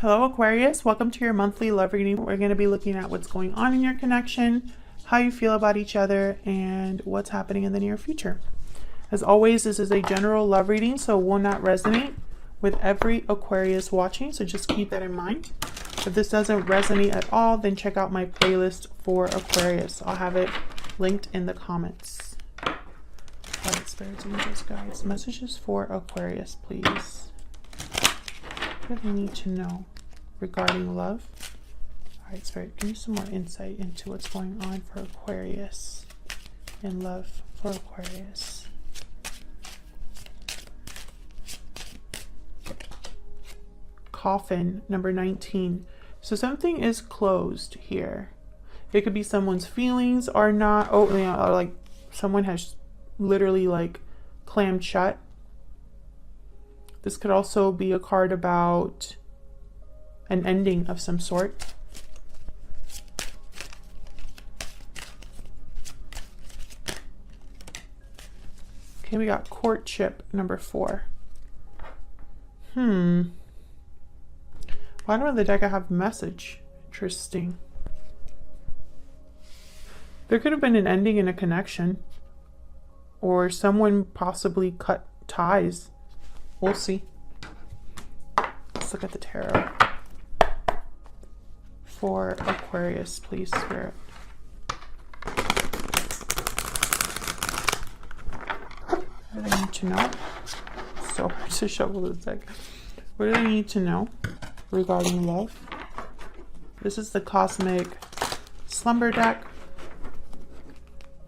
Hello Aquarius, welcome to your monthly love reading. We're going to be looking at what's going on in your connection, how you feel about each other, and what's happening in the near future. As always, this is a general love reading, so it will not resonate with every Aquarius watching, so just keep that in mind. If this doesn't resonate at all, then check out my playlist for Aquarius. I'll have it linked in the comments. All right, spirits, angels, guides, messages for Aquarius, please. What do they need to know regarding love? All right, Spirit, give me some more insight into what's going on for Aquarius and love for Aquarius. Coffin, number 19. So something is closed here. It could be someone's feelings are not, or like someone has literally like clammed shut. This could also be a card about an ending of some sort. Okay, we got courtship, number 4. Bottom of the deck, I have message. Interesting. There could have been an ending in a connection, or someone possibly cut ties. We'll see. Let's look at the tarot for Aquarius, please, Spirit. What do they need to know? So hard to shuffle this deck. What do they need to know regarding love? This is the Cosmic Slumber deck.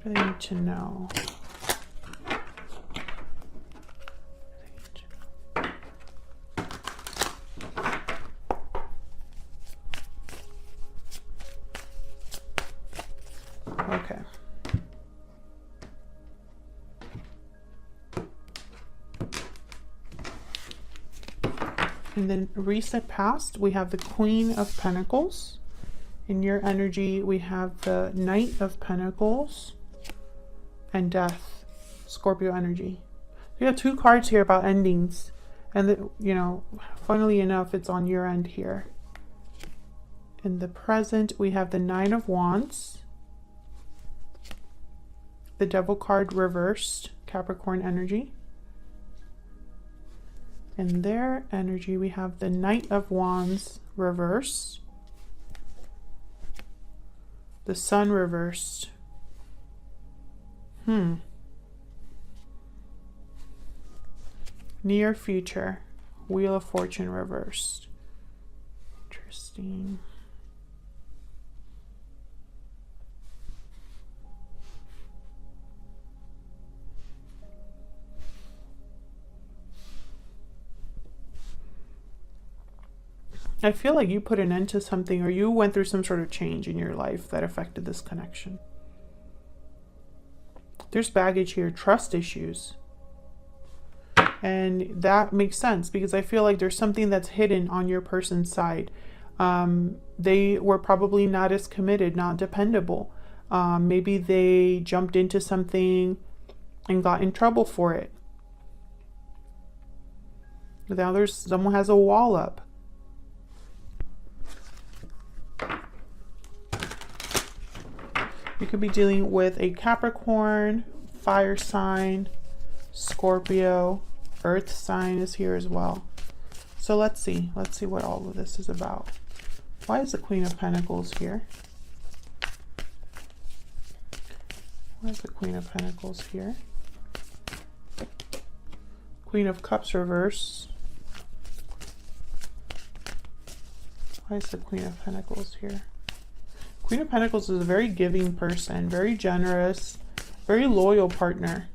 What do they need to know? Okay. And then recent past, we have the Queen of Pentacles. In your energy, we have the Knight of Pentacles and Death, Scorpio energy. We have 2 cards here about endings. And, funnily enough, it's on your end here. In the present, we have the 9 of Wands. The Devil card reversed, Capricorn energy. In their energy, we have the Knight of Wands reversed. The Sun reversed. Near future, Wheel of Fortune reversed. Interesting. I feel like you put an end to something, or you went through some sort of change in your life that affected this connection. There's baggage here, trust issues. And that makes sense because I feel like there's something that's hidden on your person's side. They were probably not as committed, not dependable. Maybe they jumped into something and got in trouble for it. Now someone has a wall up. You could be dealing with a Capricorn, fire sign, Scorpio, earth sign is here as well. So let's see what all of this is about. Why is the Queen of Pentacles here? Why is the Queen of Pentacles here? Queen of Cups reverse. Why is the Queen of Pentacles here? Queen of Pentacles is a very giving person, very generous, very loyal partner.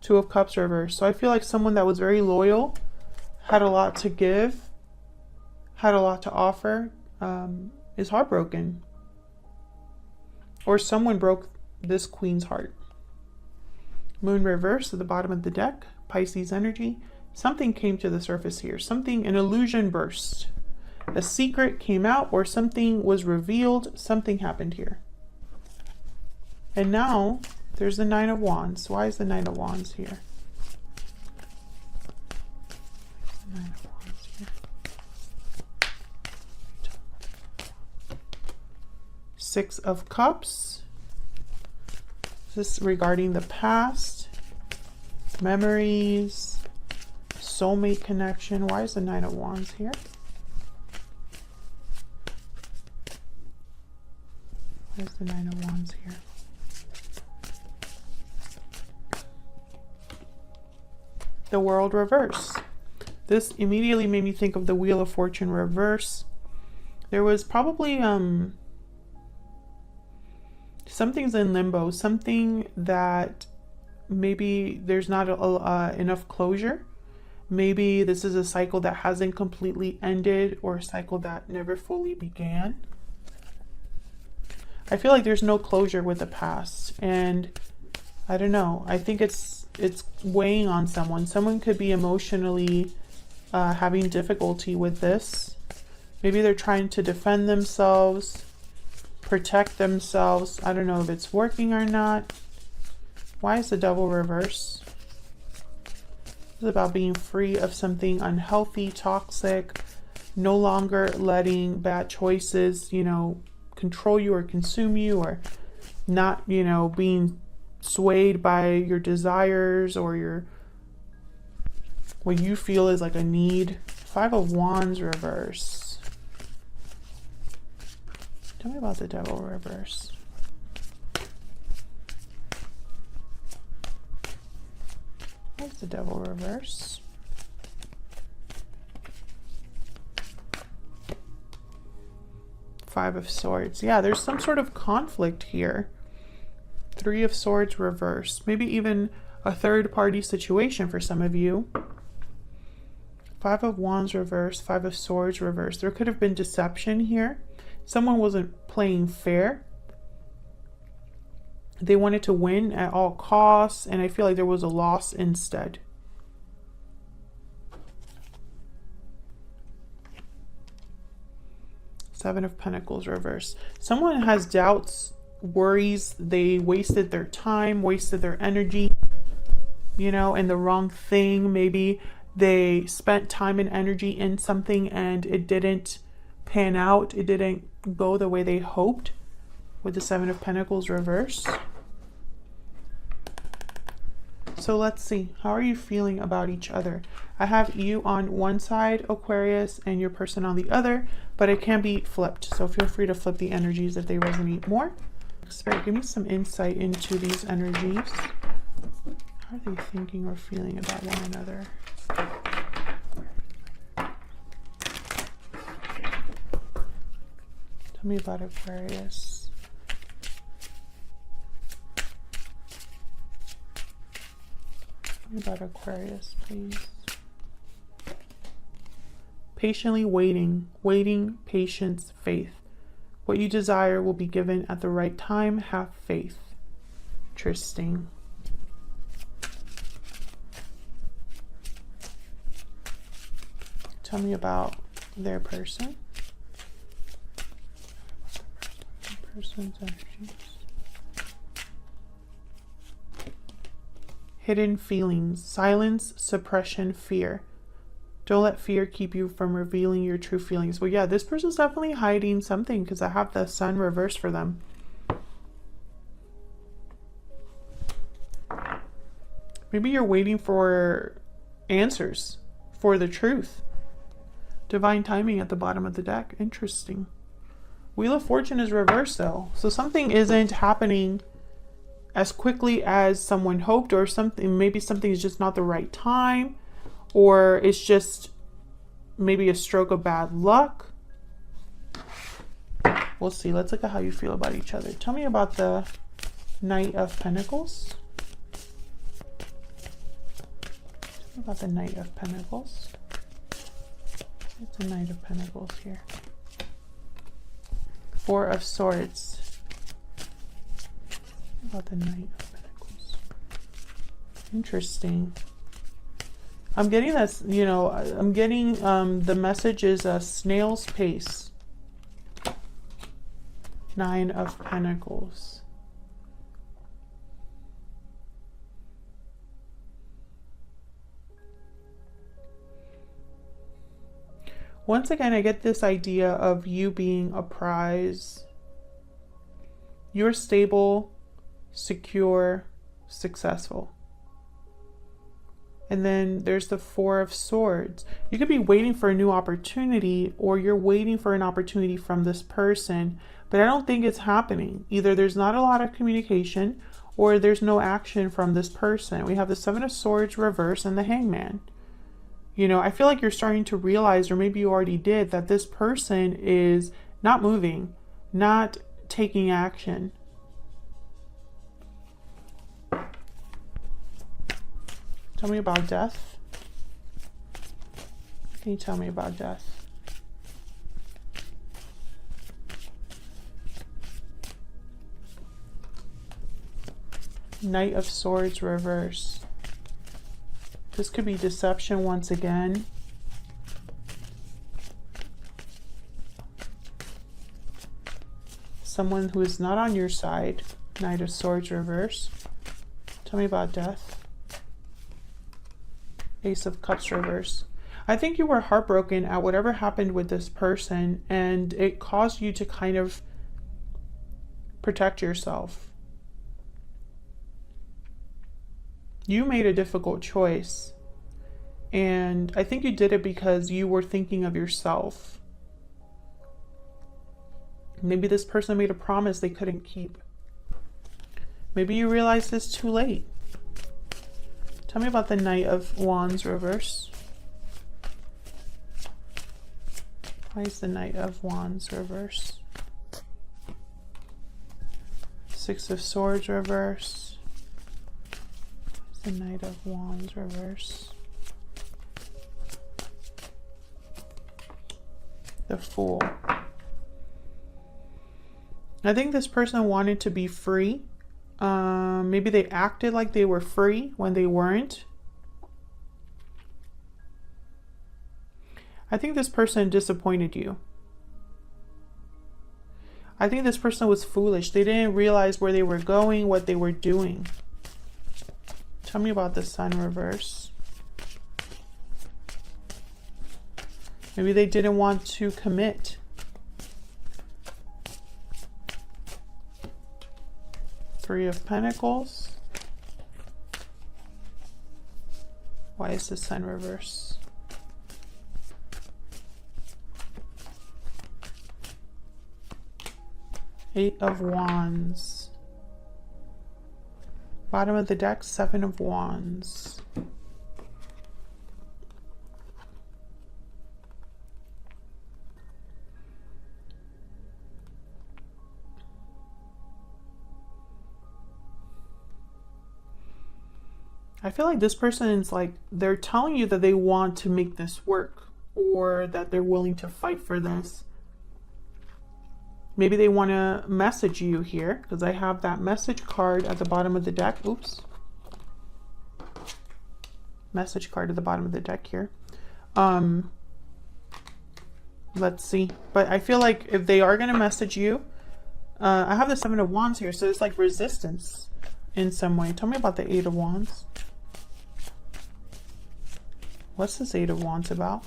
2 of Cups reversed. So I feel like someone that was very loyal, had a lot to give, had a lot to offer, is heartbroken. Or someone broke this queen's heart. Moon reversed at the bottom of the deck, Pisces energy. Something came to the surface here. An illusion burst. A secret came out, or something was revealed. Something happened here. And now there's the 9 of Wands. Why is the 9 of Wands here? 9 of Wands here. Six of Cups. This is regarding the past, memories, soulmate connection. Why is the Nine of Wands here? Why is the Nine of Wands here? The World reverse. This immediately made me think of the Wheel of Fortune reverse. There was probably something's in limbo, something that maybe there's not enough closure. Maybe this is a cycle that hasn't completely ended, or a cycle that never fully began. I feel like there's no closure with the past, and I don't know. I think it's weighing on someone. Someone could be emotionally having difficulty with this. Maybe they're trying to defend themselves, protect themselves. I don't know if it's working or not. Why is the Devil reverse? This is about being free of something unhealthy, toxic, no longer letting bad choices, you know, control you or consume you, or not, you know, being swayed by your desires or your what you feel is like a need. Five of Wands reverse. Tell me about the Devil reverse. What's the Devil reverse? Five of Swords. Yeah, there's some sort of conflict here. Three of Swords reverse. Maybe even a third party situation for some of you. Five of Wands reverse. Five of Swords reverse. There could have been deception here. Someone wasn't playing fair. They wanted to win at all costs, and I feel like there was a loss instead. Seven of Pentacles reverse. Someone has doubts, worries. They wasted their time, wasted their energy, you know, in the wrong thing. Maybe they spent time and energy in something and it didn't pan out. It didn't go the way they hoped, with the Seven of Pentacles reverse. So let's see, how are you feeling about each other? I have you on one side, Aquarius, and your person on the other, but it can be flipped. So feel free to flip the energies if they resonate more. Spirit, give me some insight into these energies. How are they thinking or feeling about one another? Tell me about Aquarius. Tell me about Aquarius, please. Patiently waiting, patience, faith. What you desire will be given at the right time. Have faith. Interesting. Tell me about their person. Person's energies. Hidden feelings, silence, suppression, fear. Don't let fear keep you from revealing your true feelings. Well, yeah, this person's definitely hiding something, because I have the Sun reversed for them. Maybe you're waiting for answers, for the truth. Divine timing at the bottom of the deck. Interesting. Wheel of Fortune is reversed though. So something isn't happening as quickly as someone hoped, or something, maybe something is just not the right time, or it's just maybe a stroke of bad luck. We'll see. Let's look at how you feel about each other. Tell me about the Knight of Pentacles. Tell me about the Knight of Pentacles. What's the Knight of Pentacles here? Four of Swords. What about the Knight of Pentacles? Interesting. I'm getting this, you know, I'm getting the message is a snail's pace. Nine of Pentacles. Once again, I get this idea of you being a prize You're stable, secure, successful. And then there's the Four of Swords. You could be waiting for a new opportunity, or you're waiting for an opportunity from this person, but I don't think it's happening. Either there's not a lot of communication, or there's no action from this person. We have the Seven of Swords reverse and the Hangman. You know, I feel like you're starting to realize, or maybe you already did, that this person is not moving, not taking action. Tell me about death. Can you tell me about death? Knight of Swords reverse. This could be deception once again. Someone who is not on your side. Knight of Swords reverse. Tell me about death. Ace of Cups reverse. I think you were heartbroken at whatever happened with this person, and it caused you to kind of protect yourself. You made a difficult choice, and I think you did it because you were thinking of yourself. Maybe this person made a promise they couldn't keep. Maybe you realized this too late. Tell me about the Knight of Wands reverse. Why is the Knight of Wands reverse? Six of Swords reverse. The Knight of Wands reverse. The Fool. I think this person wanted to be free. Maybe they acted like they were free when they weren't. I think this person disappointed you. I think this person was foolish. They didn't realize where they were going, what they were doing. Tell me about the Sun reverse. Maybe they didn't want to commit. Three of Pentacles. Why is the Sun reverse? Eight of Wands. Bottom of the deck, Seven of Wands. I feel like this person is like, they're telling you that they want to make this work, or that they're willing to fight for this. Maybe they want to message you here, because I have that message card at the bottom of the deck. Oops. Message card at the bottom of the deck here. Let's see. But I feel like if they are going to message you, I have the Seven of Wands here, so it's like resistance in some way. Tell me about the Eight of Wands. What's this Eight of Wands about?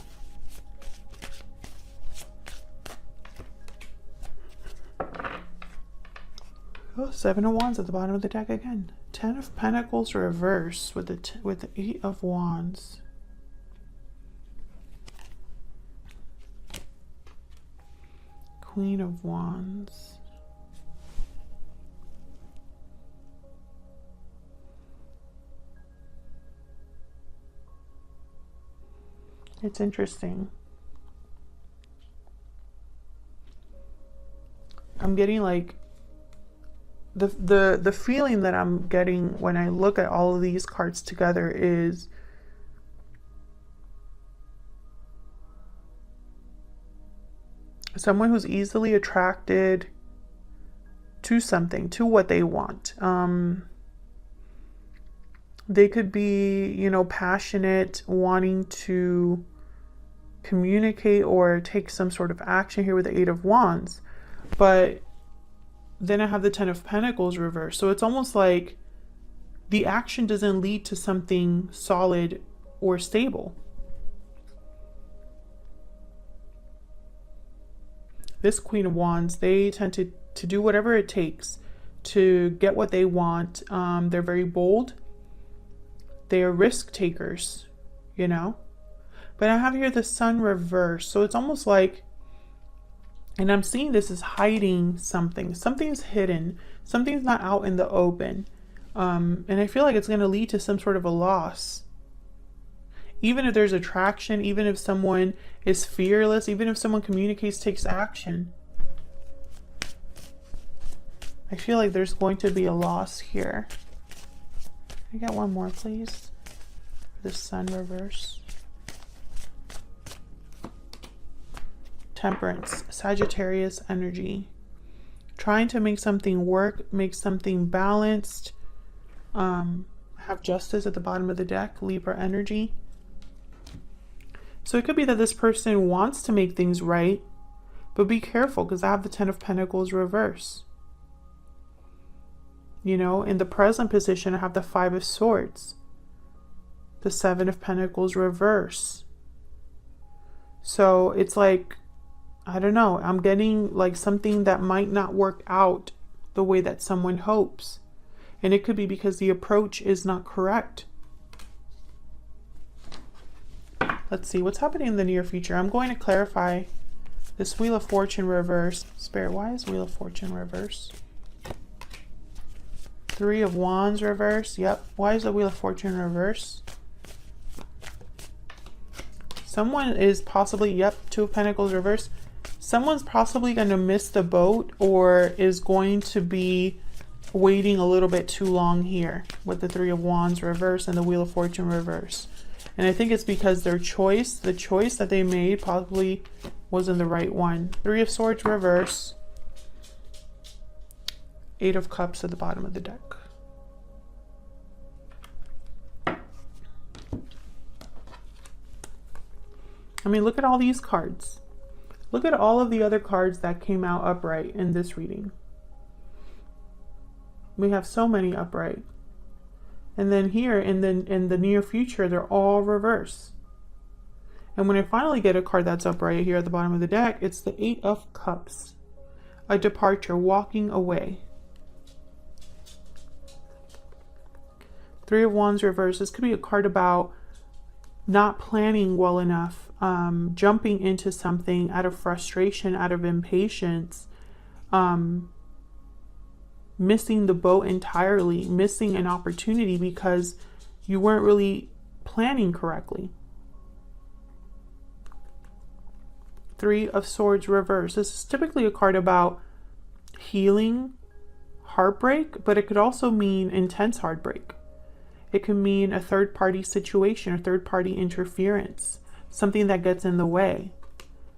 Oh, Seven of Wands at the bottom of the deck again. Ten of Pentacles reverse with the Eight of Wands. Queen of Wands. It's interesting. I'm getting like the feeling that I'm getting when I look at all of these cards together is someone who's easily attracted to something, to what they want. They could be, you know, passionate, wanting to communicate or take some sort of action here with the Eight of Wands. But then I have the Ten of Pentacles reversed. So it's almost like the action doesn't lead to something solid or stable. This Queen of Wands, they tend to do whatever it takes to get what they want. They're very bold. They are risk takers, you know. But I have here the Sun reversed. So it's almost like, and I'm seeing this as hiding something. Something's hidden. Something's not out in the open. And I feel like it's going to lead to some sort of a loss. Even if there's attraction, even if someone is fearless, even if someone communicates, takes action, I feel like there's going to be a loss here. I got one more, please. The Sun reverse. Temperance, Sagittarius energy. Trying to make something work, make something balanced. Have Justice at the bottom of the deck, Libra energy. So it could be that this person wants to make things right, but be careful because I have the Ten of Pentacles reverse. You know, in the present position, I have the Five of Swords, the Seven of Pentacles reverse. So it's like, I don't know, I'm getting like something that might not work out the way that someone hopes. And it could be because the approach is not correct. Let's see what's happening in the near future. I'm going to clarify this Wheel of Fortune reverse. Spirit, why is Wheel of Fortune reverse? Three of Wands reverse. Yep. Why is the Wheel of Fortune reverse? Someone is possibly, yep, Two of Pentacles reverse. Someone's possibly going to miss the boat or is going to be waiting a little bit too long here with the Three of Wands reverse and the Wheel of Fortune reverse. And I think it's because their choice, the choice that they made probably wasn't the right one. Three of Swords reverse. Eight of Cups at the bottom of the deck. I mean, look at all these cards. Look at all of the other cards that came out upright in this reading. We have so many upright. And then here in the near future, they're all reverse. And when I finally get a card that's upright here at the bottom of the deck, it's the Eight of Cups. A departure, walking away. Three of Wands reverse. This could be a card about not planning well enough, jumping into something out of frustration, out of impatience, missing the boat entirely, missing an opportunity because you weren't really planning correctly. Three of Swords reverse. This is typically a card about healing, heartbreak, but it could also mean intense heartbreak. It can mean a third-party situation or third-party interference, something that gets in the way.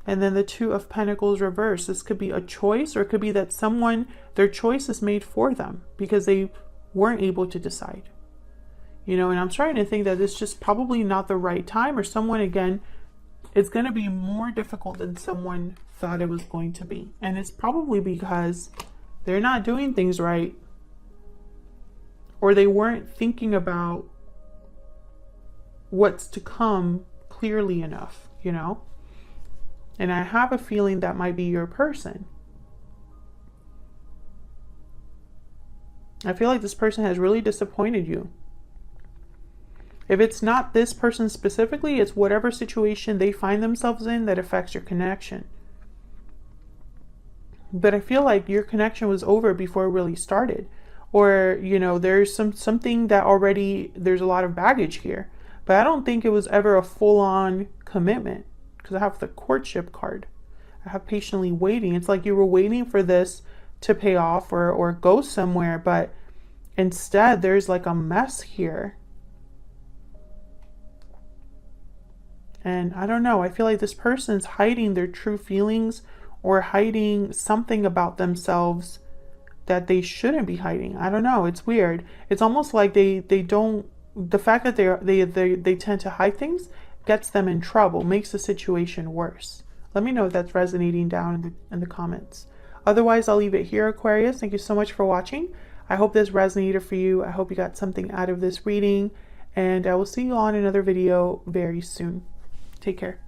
And then the Two of Pentacles reverse. This could be a choice, or it could be that someone, their choice is made for them because they weren't able to decide. You know, and I'm starting to think that it's just probably not the right time, or someone, again, it's going to be more difficult than someone thought it was going to be. And it's probably because they're not doing things right, or they weren't thinking about what's to come clearly enough, you know? And I have a feeling that might be your person. I feel like this person has really disappointed you. If it's not this person specifically, it's whatever situation they find themselves in that affects your connection. But I feel like your connection was over before it really started. Or, you know, there's something that already, there's a lot of baggage here. But I don't think it was ever a full-on commitment. Because I have the Courtship card. I have patiently waiting. It's like you were waiting for this to pay off or go somewhere. But instead, there's like a mess here. And I don't know. I feel like this person's hiding their true feelings or hiding something about themselves that they shouldn't be hiding. I don't know. It's weird. It's almost like they don't, the fact that they tend to hide things gets them in trouble, makes the situation worse. Let me know if that's resonating down in the comments. Otherwise, I'll leave it here, Aquarius. Thank you so much for watching. I hope this resonated for you. I hope you got something out of this reading, and I will see you on another video very soon. Take care.